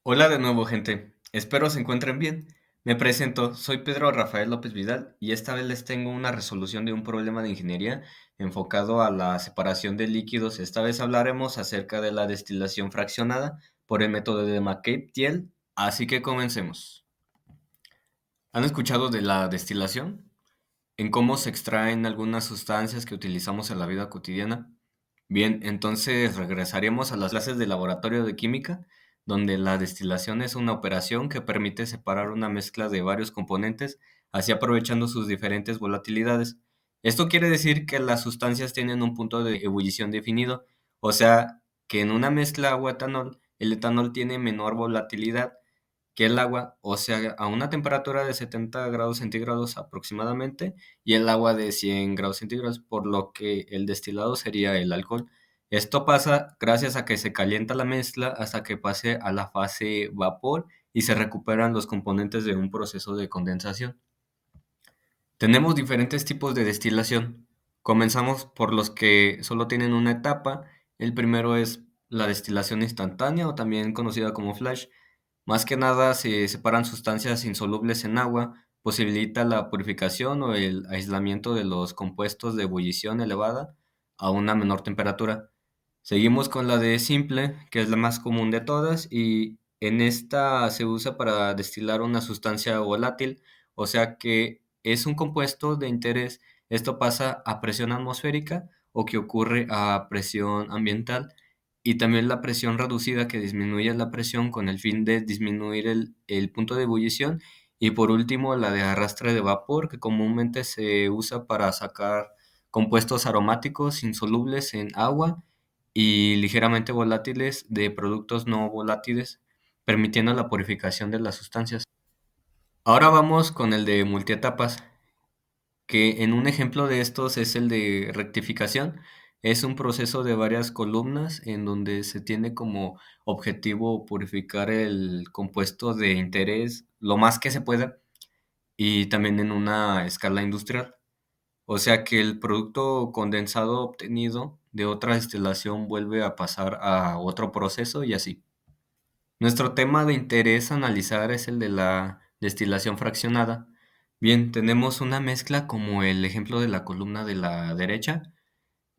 Hola de nuevo, gente. Espero se encuentren bien. Me presento, soy Pedro Rafael López Vidal y esta vez les tengo una resolución de un problema de ingeniería enfocado a la separación de líquidos. Esta vez hablaremos acerca de la destilación fraccionada por el método de McCabe-Thiele, así que comencemos. ¿Han escuchado de la destilación? ¿En cómo se extraen algunas sustancias que utilizamos en la vida cotidiana? Bien, entonces regresaremos a las clases de laboratorio de química, donde la destilación es una operación que permite separar una mezcla de varios componentes, así aprovechando sus diferentes volatilidades. Esto quiere decir que las sustancias tienen un punto de ebullición definido, o sea, que en una mezcla agua-etanol, el etanol tiene menor volatilidad que el agua, o sea, a una temperatura de 70 grados centígrados aproximadamente, y el agua de 100 grados centígrados, por lo que el destilado sería el alcohol. Esto pasa gracias a que se calienta la mezcla hasta que pase a la fase vapor y se recuperan los componentes de un proceso de condensación. Tenemos diferentes tipos de destilación. Comenzamos por los que solo tienen una etapa. El primero es la destilación instantánea o también conocida como flash. Más que nada se separan sustancias insolubles en agua, posibilita la purificación o el aislamiento de los compuestos de ebullición elevada a una menor temperatura. Seguimos con la de simple, que es la más común de todas, y en esta se usa para destilar una sustancia volátil, o sea que es un compuesto de interés. Esto pasa a presión atmosférica o que ocurre a presión ambiental y también la presión reducida que disminuye la presión con el fin de disminuir el punto de ebullición. Y por último, la de arrastre de vapor, que comúnmente se usa para sacar compuestos aromáticos insolubles en agua y ligeramente volátiles de productos no volátiles, permitiendo la purificación de las sustancias. Ahora vamos con el de multietapas, que en un ejemplo de estos es el de rectificación. Es un proceso de varias columnas en donde se tiene como objetivo purificar el compuesto de interés lo más que se pueda y también en una escala industrial. O sea que el producto condensado obtenido de otra destilación vuelve a pasar a otro proceso y así. Nuestro tema de interés a analizar es el de la destilación fraccionada. Bien, tenemos una mezcla como el ejemplo de la columna de la derecha.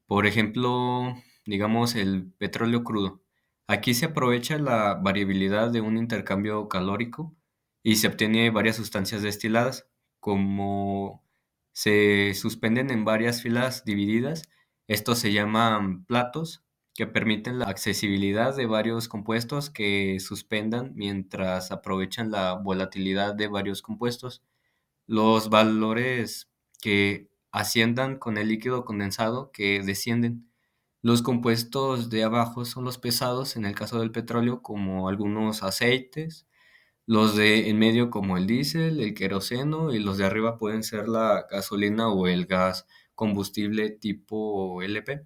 Por ejemplo, digamos el petróleo crudo. Aquí se aprovecha la variabilidad de un intercambio calórico y se obtiene varias sustancias destiladas. Como se suspenden en varias filas divididas, estos se llaman platos que permiten la accesibilidad de varios compuestos que suspendan mientras aprovechan la volatilidad de varios compuestos. Los valores que asciendan con el líquido condensado que descienden. Los compuestos de abajo son los pesados, en el caso del petróleo, como algunos aceites, los de en medio como el diésel, el queroseno, y los de arriba pueden ser la gasolina o el gas combustible tipo LP.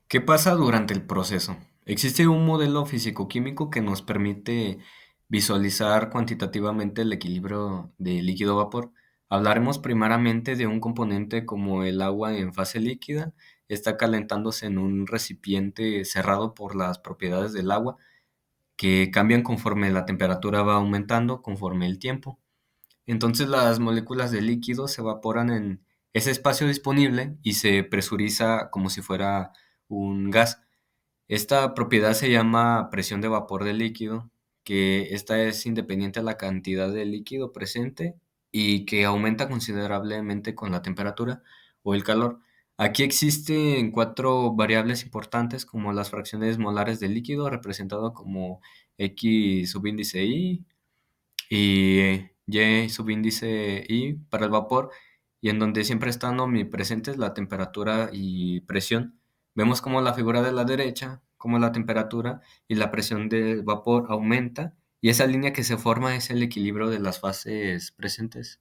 ¿Qué pasa durante el proceso? Existe un modelo físico-químico que nos permite visualizar cuantitativamente el equilibrio de líquido-vapor. Hablaremos primeramente de un componente como el agua en fase líquida. Está calentándose en un recipiente cerrado por las propiedades del agua que cambian conforme la temperatura va aumentando conforme el tiempo. Entonces las moléculas de líquido se evaporan en ese espacio disponible y se presuriza como si fuera un gas. Esta propiedad se llama presión de vapor del líquido, que esta es independiente a la cantidad de líquido presente y que aumenta considerablemente con la temperatura o el calor. Aquí existen cuatro variables importantes como las fracciones molares del líquido, representado como X subíndice I, y Y subíndice I para el vapor, y en donde siempre están omnipresentes la temperatura y presión. Vemos como la figura de la derecha, como la temperatura y la presión del vapor aumenta, y esa línea que se forma es el equilibrio de las fases presentes.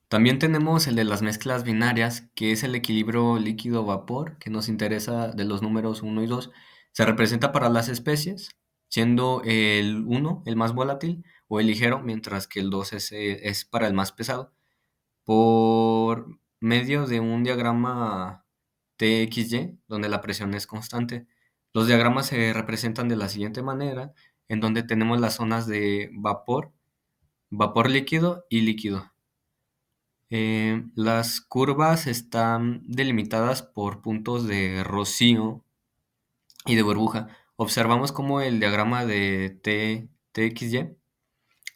También tenemos el de las mezclas binarias, que es el equilibrio líquido-vapor, que nos interesa de los números uno y 2. Se representa para las especies, siendo el uno el más volátil o el ligero, mientras que el 2 es para el más pesado. Por medio de un diagrama TXY, donde la presión es constante. Los diagramas se representan de la siguiente manera. en donde tenemos las zonas de vapor, vapor líquido y líquido. Las curvas están delimitadas por puntos de rocío y de burbuja. Observamos como el diagrama de TXY,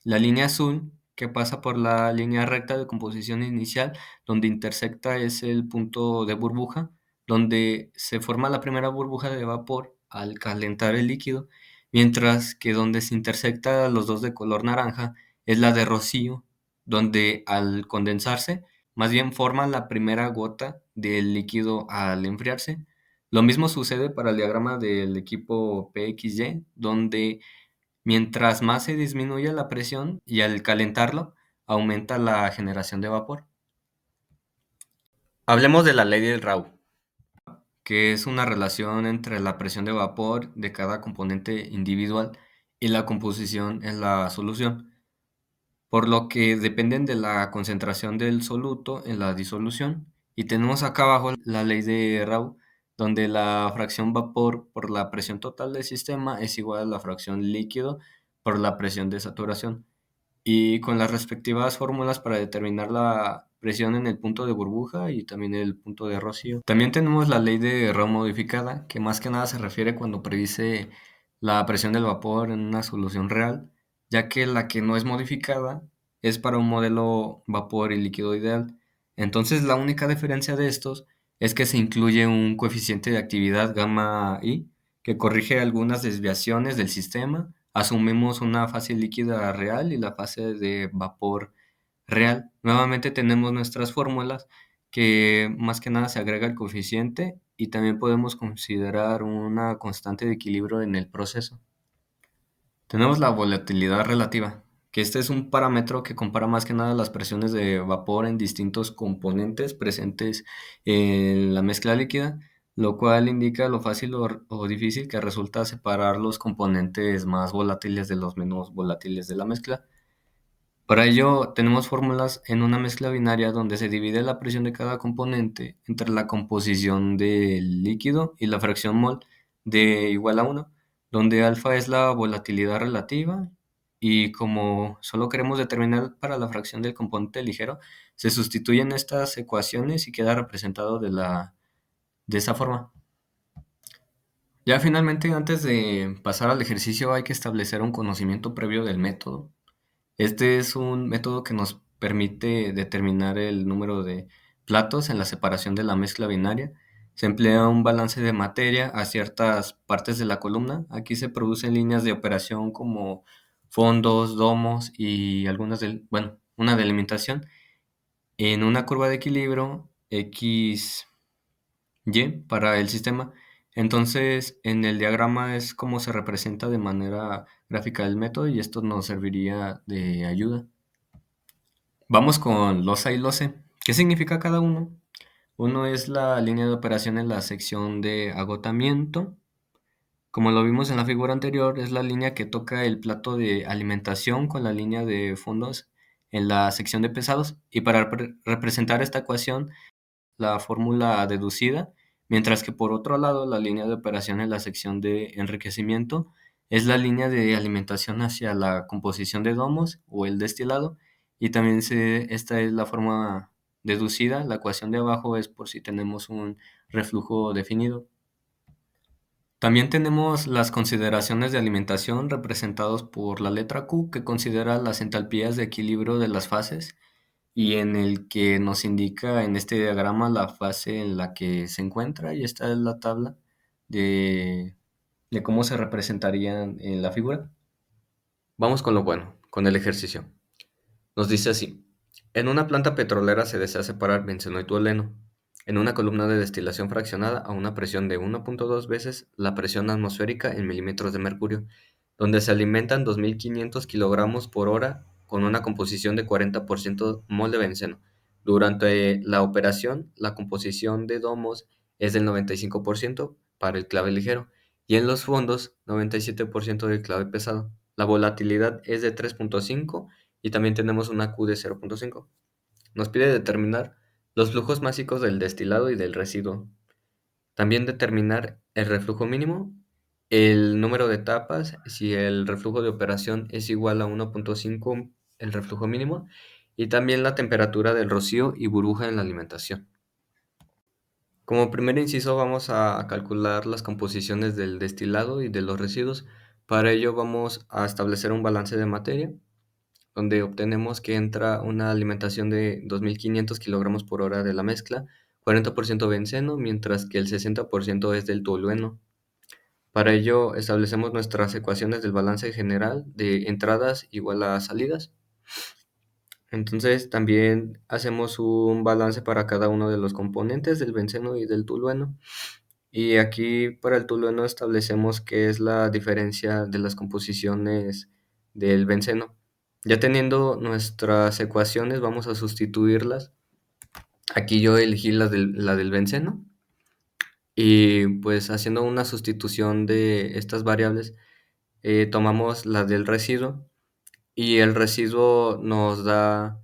la línea azul que pasa por la línea recta de composición inicial, donde intersecta es el punto de burbuja, donde se forma la primera burbuja de vapor al calentar el líquido, mientras que donde se intersecta los dos de color naranja es la de rocío, donde al condensarse, más bien forman la primera gota del líquido al enfriarse. Lo mismo sucede para el diagrama del equipo PXY, donde mientras más se disminuye la presión y al calentarlo, aumenta la generación de vapor. Hablemos de la ley del Raoult, que es una relación entre la presión de vapor de cada componente individual y la composición en la solución, por lo que dependen de la concentración del soluto en la disolución. Y tenemos acá abajo la ley de Raoult, donde la fracción vapor por la presión total del sistema es igual a la fracción líquido por la presión de saturación, y con las respectivas fórmulas para determinar la presión en el punto de burbuja y también el punto de rocío. También tenemos la ley de Raoult modificada, que más que nada se refiere cuando predice la presión del vapor en una solución real, ya que la que no es modificada es para un modelo vapor y líquido ideal. Entonces la única diferencia de estos es que se incluye un coeficiente de actividad gamma I que corrige algunas desviaciones del sistema. Asumimos una fase líquida real y la fase de vapor real. Nuevamente tenemos nuestras fórmulas que más que nada se agrega el coeficiente y también podemos considerar una constante de equilibrio en el proceso. Tenemos la volatilidad relativa, que este es un parámetro que compara más que nada las presiones de vapor en distintos componentes presentes en la mezcla líquida, lo cual indica lo fácil o difícil que resulta separar los componentes más volátiles de los menos volátiles de la mezcla. Para ello tenemos fórmulas en una mezcla binaria donde se divide la presión de cada componente entre la composición del líquido y la fracción mol de igual a 1, donde alfa es la volatilidad relativa y como solo queremos determinar para la fracción del componente ligero, se sustituyen estas ecuaciones y queda representado de esa forma. Ya finalmente, antes de pasar al ejercicio, hay que establecer un conocimiento previo del método. Este es un método que nos permite determinar el número de platos en la separación de la mezcla binaria. Se emplea un balance de materia a ciertas partes de la columna. Aquí se producen líneas de operación como fondos, domos y una delimitación en una curva de equilibrio X, Y para el sistema. Entonces, en el diagrama es como se representa de manera gráfica el método y esto nos serviría de ayuda. Vamos con losa y loce. ¿Qué significa cada uno? Uno es la línea de operación en la sección de agotamiento. Como lo vimos en la figura anterior, es la línea que toca el plato de alimentación con la línea de fondos en la sección de pesados. Y para representar esta ecuación, la fórmula deducida, mientras que por otro lado la línea de operación en la sección de enriquecimiento es la línea de alimentación hacia la composición de domos o el destilado, y también esta es la forma deducida. La ecuación de abajo es por si tenemos un reflujo definido. También tenemos las consideraciones de alimentación representados por la letra Q, que considera las entalpías de equilibrio de las fases y en el que nos indica en este diagrama la fase en la que se encuentra, y esta es la tabla de, de cómo se representarían en la figura. Vamos con lo bueno, con el ejercicio. Nos dice así: en una planta petrolera se desea separar benceno y tolueno en una columna de destilación fraccionada a una presión de 1.2 veces la presión atmosférica en milímetros de mercurio, donde se alimentan 2.500 kilogramos por hora con una composición de 40% mol de benceno. Durante la operación, la composición de domos es del 95% para el clave ligero y en los fondos 97% del clave pesado. La volatilidad es de 3.5 y también tenemos una Q de 0.5. Nos pide determinar los flujos másicos del destilado y del residuo. También determinar el reflujo mínimo el número de etapas, si el reflujo de operación es igual a 1.5, el reflujo mínimo, y también la temperatura del rocío y burbuja en la alimentación. Como primer inciso vamos a calcular las composiciones del destilado y de los residuos. Para ello vamos a establecer un balance de materia, donde obtenemos que entra una alimentación de 2.500 kilogramos por hora de la mezcla, 40% benceno, mientras que el 60% es del tolueno. Para ello establecemos nuestras ecuaciones del balance general de entradas igual a salidas. Entonces también hacemos un balance para cada uno de los componentes del benceno y del tolueno. Y aquí para el tolueno establecemos qué es la diferencia de las composiciones del benceno. Ya teniendo nuestras ecuaciones, vamos a sustituirlas. Aquí yo elegí la del benceno y pues haciendo una sustitución de estas variables, tomamos la del residuo y el residuo nos da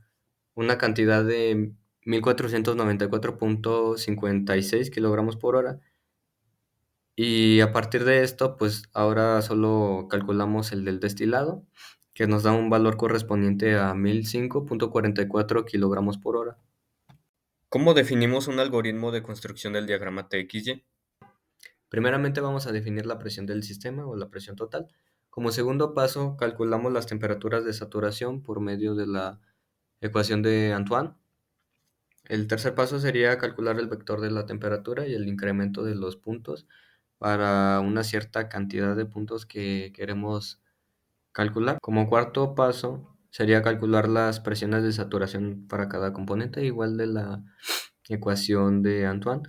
una cantidad de 1494.56 kilogramos por hora. Y a partir de esto, pues ahora solo calculamos el del destilado, que nos da un valor correspondiente a 1005.44 kilogramos por hora. ¿Cómo definimos un algoritmo de construcción del diagrama TXY? Primeramente vamos a definir la presión del sistema o la presión total. Como segundo paso, calculamos las temperaturas de saturación por medio de la ecuación de Antoine. El tercer paso sería calcular el vector de la temperatura y el incremento de los puntos para una cierta cantidad de puntos que queremos calcular. Como cuarto paso sería calcular las presiones de saturación para cada componente, igual de la ecuación de Antoine.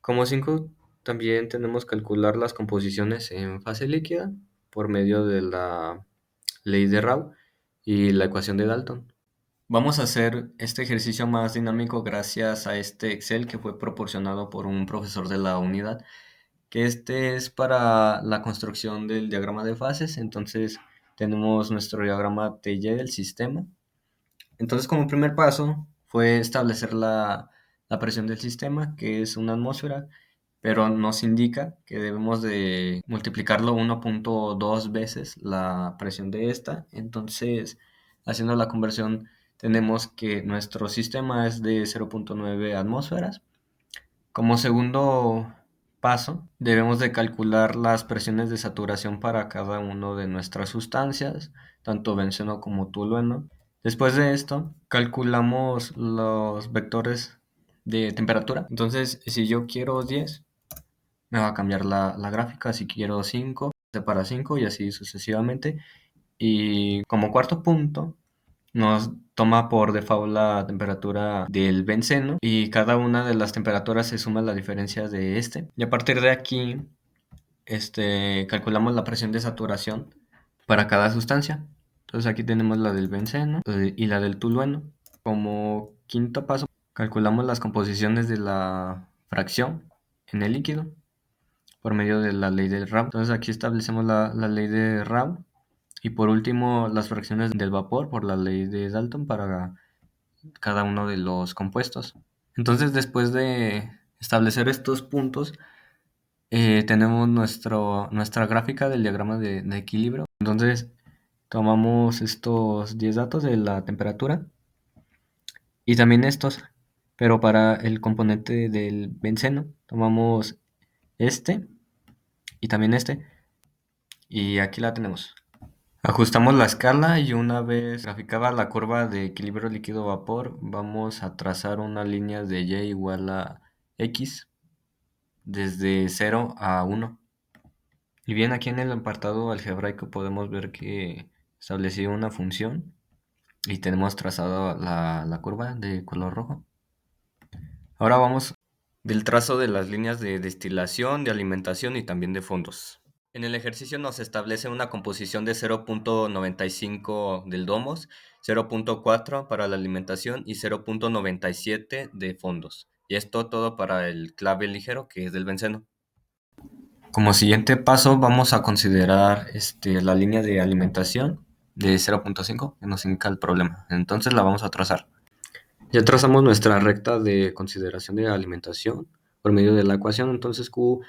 Como cinco, también tenemos que calcular las composiciones en fase líquida por medio de la ley de Rao y la ecuación de Dalton. Vamos a hacer este ejercicio más dinámico gracias a este Excel que fue proporcionado por un profesor de la unidad, que este es para la construcción del diagrama de fases. Entonces tenemos nuestro diagrama TY del sistema. Entonces como primer paso fue establecer la presión del sistema, que es una atmósfera, pero nos indica que debemos de multiplicarlo 1.2 veces la presión de esta. Entonces, haciendo la conversión, tenemos que nuestro sistema es de 0.9 atmósferas. Como segundo paso, debemos de calcular las presiones de saturación para cada una de nuestras sustancias, tanto benceno como tolueno. Después de esto, calculamos los vectores de temperatura. Entonces, si yo quiero 10, me va a cambiar la gráfica. Si quiero 5, para 5 y así sucesivamente. Y como cuarto punto, nos toma por default la temperatura del benceno y cada una de las temperaturas se suma la diferencia de este. Y a partir de aquí, calculamos la presión de saturación para cada sustancia. Entonces aquí tenemos la del benceno y la del tolueno. Como quinto paso, calculamos las composiciones de la fracción en el líquido por medio de la ley de Rabi. Entonces aquí establecemos la ley de Rabi. Y por último, las fracciones del vapor por la ley de Dalton para cada uno de los compuestos. Entonces, después de establecer estos puntos, tenemos nuestra gráfica del diagrama de equilibrio. Entonces, tomamos estos 10 datos de la temperatura y también estos, pero para el componente del benceno, tomamos este y también este, y aquí la tenemos. Ajustamos la escala y una vez graficada la curva de equilibrio líquido-vapor, vamos a trazar una línea de y igual a x desde 0 a 1. Y bien, aquí en el apartado algebraico podemos ver que establecí una función y tenemos trazado la curva de color rojo. Ahora vamos del trazo de las líneas de destilación, de alimentación y también de fondos. En el ejercicio nos establece una composición de 0.95 del domos, 0.4 para la alimentación y 0.97 de fondos. Y esto todo para el clave ligero, que es del benceno. Como siguiente paso vamos a considerar la línea de alimentación de 0.5 que nos indica el problema. Entonces la vamos a trazar. Ya trazamos nuestra recta de consideración de alimentación por medio de la ecuación. Entonces Q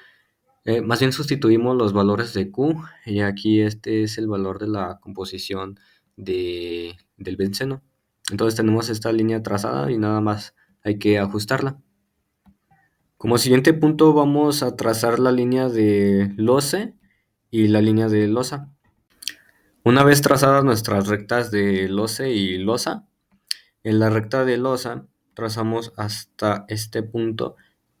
Más bien sustituimos los valores de Q y aquí este es el valor de la composición del benceno. Entonces tenemos esta línea trazada y nada más hay que ajustarla. Como siguiente punto vamos a trazar la línea de loce y la línea de losa. Una vez trazadas nuestras rectas de loce y losa, en la recta de losa trazamos hasta este punto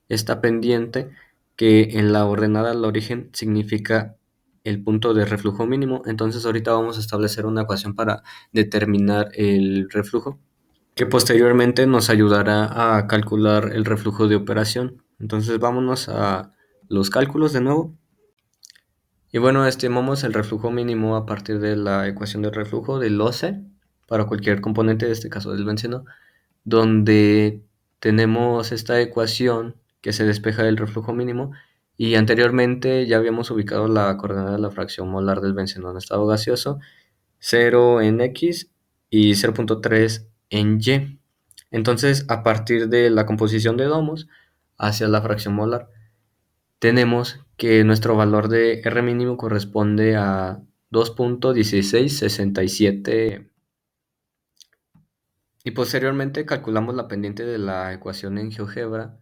esta pendiente que en la ordenada al origen significa el punto de reflujo mínimo. Entonces ahorita vamos a establecer una ecuación para determinar el reflujo, que posteriormente nos ayudará a calcular el reflujo de operación. Entonces vámonos a los cálculos de nuevo. Y bueno, estimamos el reflujo mínimo a partir de la ecuación de reflujo del OCE para cualquier componente, en este caso del benceno, donde tenemos esta ecuación que se despeja del reflujo mínimo y anteriormente ya habíamos ubicado la coordenada de la fracción molar del benceno en estado gaseoso, 0 en X y 0.3 en Y. Entonces, a partir de la composición de domos hacia la fracción molar, tenemos que nuestro valor de R mínimo corresponde a 2.1667 y posteriormente calculamos la pendiente de la ecuación en GeoGebra,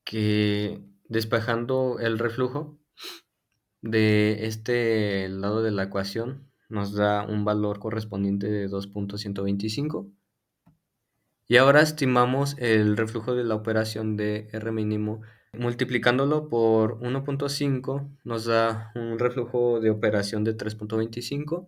que despejando el reflujo de este lado de la ecuación nos da un valor correspondiente de 2.125. Y ahora estimamos el reflujo de la operación de R mínimo. Multiplicándolo por 1.5 nos da un reflujo de operación de 3.25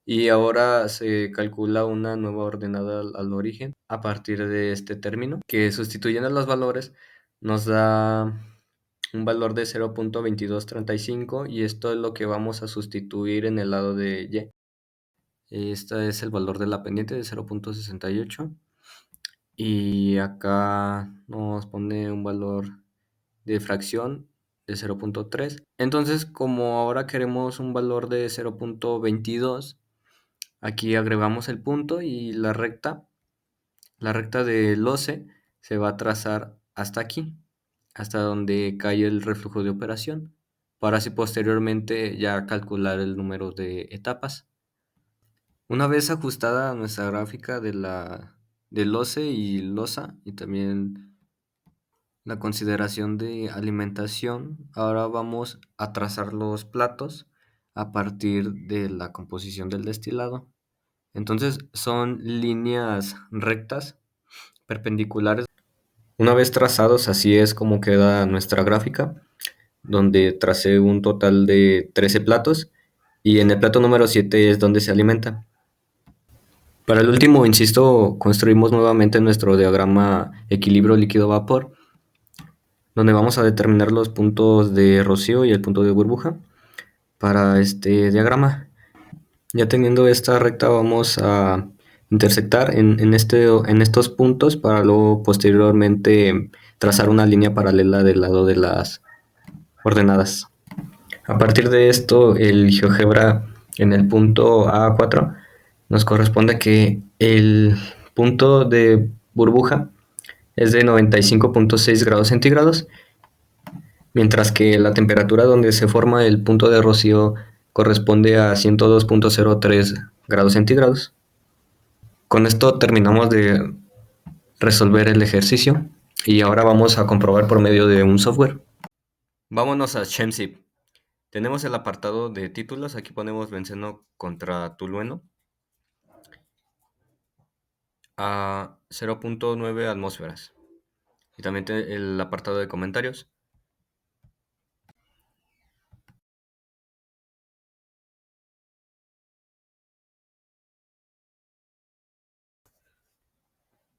y ahora se calcula una nueva ordenada al origen a partir de este término, que sustituyendo los valores nos da un valor de 0.2235 y esto es lo que vamos a sustituir en el lado de Y. Este es el valor de la pendiente de 0.68 y acá nos pone un valor de fracción de 0.3. Entonces, como ahora queremos un valor de 0.22, aquí agregamos el punto y la recta de loce se va a trazar hasta aquí, hasta donde cae el reflujo de operación, para así posteriormente ya calcular el número de etapas. Una vez ajustada nuestra gráfica de loce y losa y también la consideración de alimentación, ahora vamos a trazar los platos a partir de la composición del destilado. Entonces son líneas rectas perpendiculares. Una vez trazados, así es como queda nuestra gráfica, donde tracé un total de 13 platos y en el plato número 7 es donde se alimenta. Para el último, insisto, construimos nuevamente nuestro diagrama equilibrio líquido-vapor, donde vamos a determinar los puntos de rocío y el punto de burbuja para este diagrama. Ya teniendo esta recta vamos a intersectar en estos puntos para luego posteriormente trazar una línea paralela del lado de las ordenadas. A partir de esto, el GeoGebra en el punto A4 nos corresponde que el punto de burbuja es de 95.6 grados centígrados, mientras que la temperatura donde se forma el punto de rocío corresponde a 102.03 grados centígrados. Con esto terminamos de resolver el ejercicio y ahora vamos a comprobar por medio de un software. Vámonos a Shemsip. Tenemos el apartado de títulos, aquí ponemos benceno contra tolueno a 0.9 atmósferas. Y también el apartado de comentarios.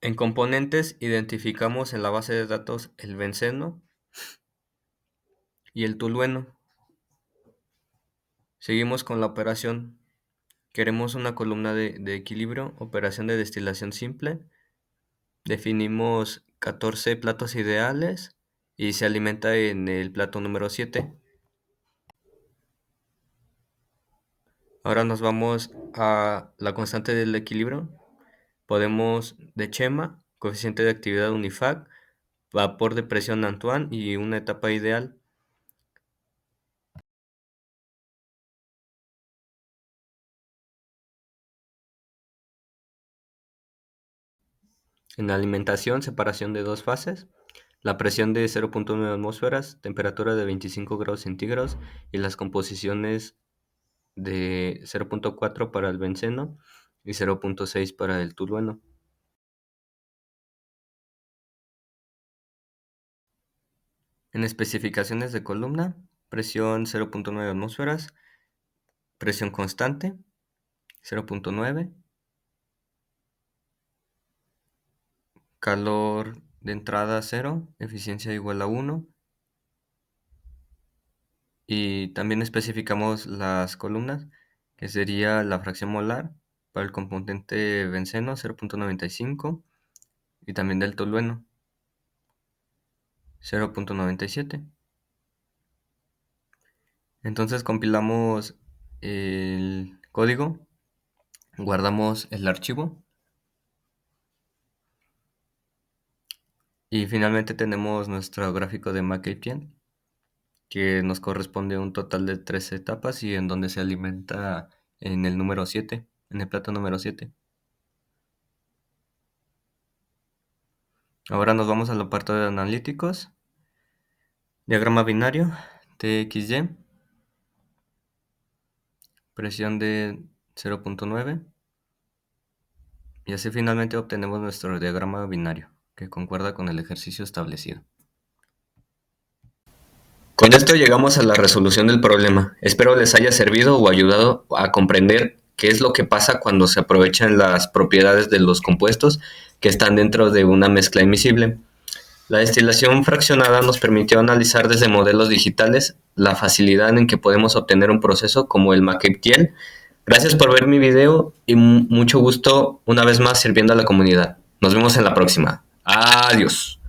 En componentes identificamos en la base de datos el benceno y el tolueno. Seguimos con la operación. Queremos una columna de equilibrio, operación de destilación simple. Definimos 14 platos ideales y se alimenta en el plato número 7. Ahora nos vamos a la constante del equilibrio. Podemos de Chema, coeficiente de actividad Unifac, vapor de presión Antoine y una etapa ideal. En alimentación, separación de dos fases, la presión de 0.9 atmósferas, temperatura de 25 grados centígrados y las composiciones de 0.4 para el benceno y 0.6 para el tolueno. En especificaciones de columna, presión 0.9 atmósferas, presión constante 0.9, calor de entrada 0, eficiencia igual a 1. Y también especificamos las columnas, que sería la fracción molar para el componente benceno 0.95 y también del tolueno 0.97. Entonces compilamos el código, guardamos el archivo y finalmente tenemos nuestro gráfico de McCabe, que nos corresponde a un total de 3 etapas y en donde se alimenta en el número 7, en el plato número 7. Ahora nos vamos al apartado de analíticos. Diagrama binario, TXY, presión de 0.9 y así finalmente obtenemos nuestro diagrama binario, que concuerda con el ejercicio establecido. Con esto llegamos a la resolución del problema. Espero les haya servido o ayudado a comprender qué es lo que pasa cuando se aprovechan las propiedades de los compuestos que están dentro de una mezcla imisible. La destilación fraccionada nos permitió analizar desde modelos digitales la facilidad en que podemos obtener un proceso como el McCabe. Gracias por ver mi video y mucho gusto una vez más sirviendo a la comunidad. Nos vemos en la próxima. Adiós.